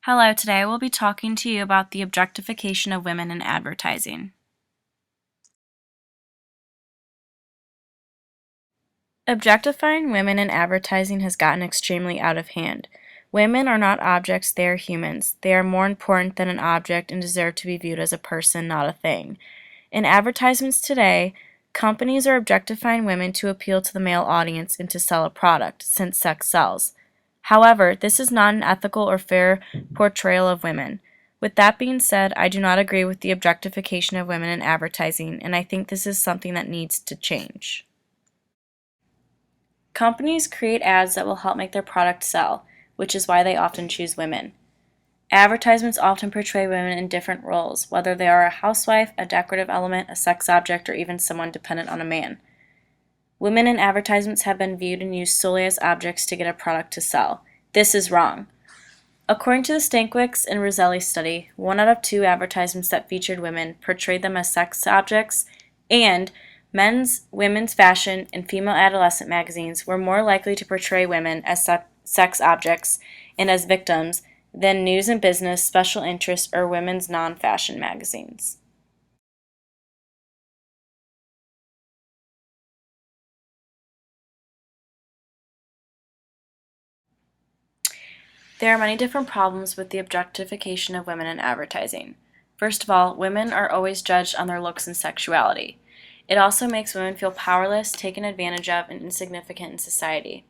Hello, today I will be talking to you about the objectification of women in advertising. Objectifying women in advertising has gotten extremely out of hand. Women are not objects, they are humans. They are more important than an object and deserve to be viewed as a person, not a thing. In advertisements today, companies are objectifying women to appeal to the male audience and to sell a product, since sex sells. However, this is not an ethical or fair portrayal of women. With that being said, I do not agree with the objectification of women in advertising, and I think this is something that needs to change. Companies create ads that will help make their product sell, which is why they often choose women. Advertisements often portray women in different roles, whether they are a housewife, a decorative element, a sex object, or even someone dependent on a man. Women in advertisements have been viewed and used solely as objects to get a product to sell. This is wrong. According to the Stankwicks and Roselli study, 1 out of 2 advertisements that featured women portrayed them as sex objects, and men's, women's fashion, and female adolescent magazines were more likely to portray women as sex objects and as victims than news and business, special interest, or women's non-fashion magazines. There are many different problems with the objectification of women in advertising. First of all, women are always judged on their looks and sexuality. It also makes women feel powerless, taken advantage of, and insignificant in society.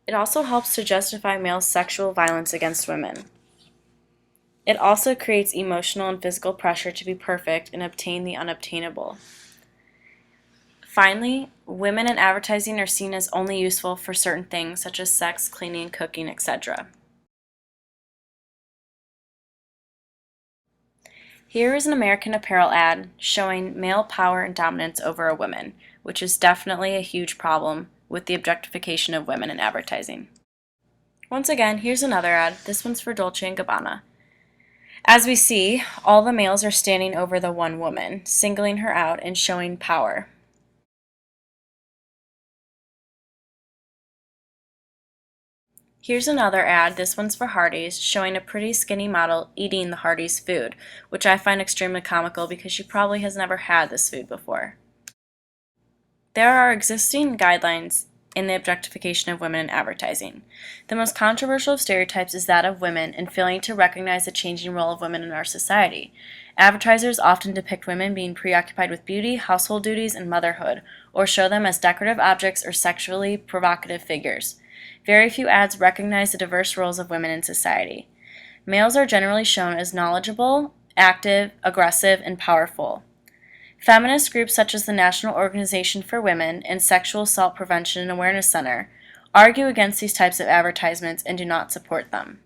It also helps to justify male sexual violence against women. It also creates emotional and physical pressure to be perfect and obtain the unobtainable. Finally, women in advertising are seen as only useful for certain things such as sex, cleaning, cooking, etc. Here is an American Apparel ad showing male power and dominance over a woman, which is definitely a huge problem with the objectification of women in advertising. Once again, here's another ad. This one's for Dolce & Gabbana. As we see, all the males are standing over the one woman, singling her out and showing power. Here's another ad, this one's for Hardee's, showing a pretty skinny model eating the Hardee's food, which I find extremely comical because she probably has never had this food before. There are existing guidelines in the objectification of women in advertising. The most controversial of stereotypes is that of women and failing to recognize the changing role of women in our society. Advertisers often depict women being preoccupied with beauty, household duties, and motherhood, or show them as decorative objects or sexually provocative figures. Very few ads recognize the diverse roles of women in society. Males are generally shown as knowledgeable, active, aggressive, and powerful. Feminist groups such as the National Organization for Women and Sexual Assault Prevention and Awareness Center argue against these types of advertisements and do not support them.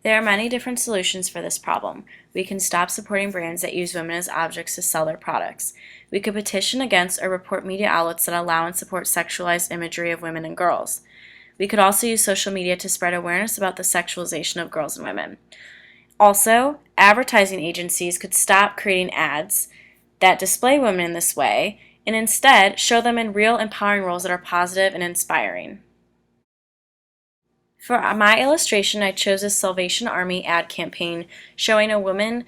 There are many different solutions for this problem. We can stop supporting brands that use women as objects to sell their products. We could petition against or report media outlets that allow and support sexualized imagery of women and girls. We could also use social media to spread awareness about the sexualization of girls and women. Also, advertising agencies could stop creating ads that display women in this way and instead show them in real empowering roles that are positive and inspiring. For my illustration, I chose a Salvation Army ad campaign showing a woman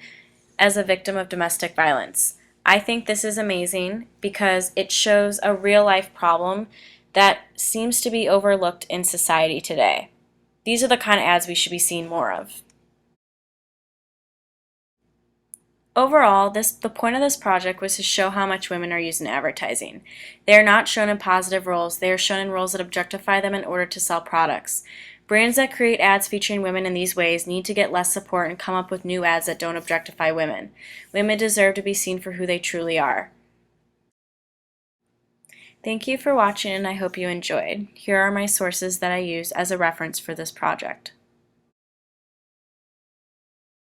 as a victim of domestic violence. I think this is amazing because it shows a real-life problem that seems to be overlooked in society today. These are the kind of ads we should be seeing more of. Overall, the point of this project was to show how much women are used in advertising. They are not shown in positive roles, they are shown in roles that objectify them in order to sell products. Brands that create ads featuring women in these ways need to get less support and come up with new ads that don't objectify women. Women deserve to be seen for who they truly are. Thank you for watching and I hope you enjoyed. Here are my sources that I use as a reference for this project.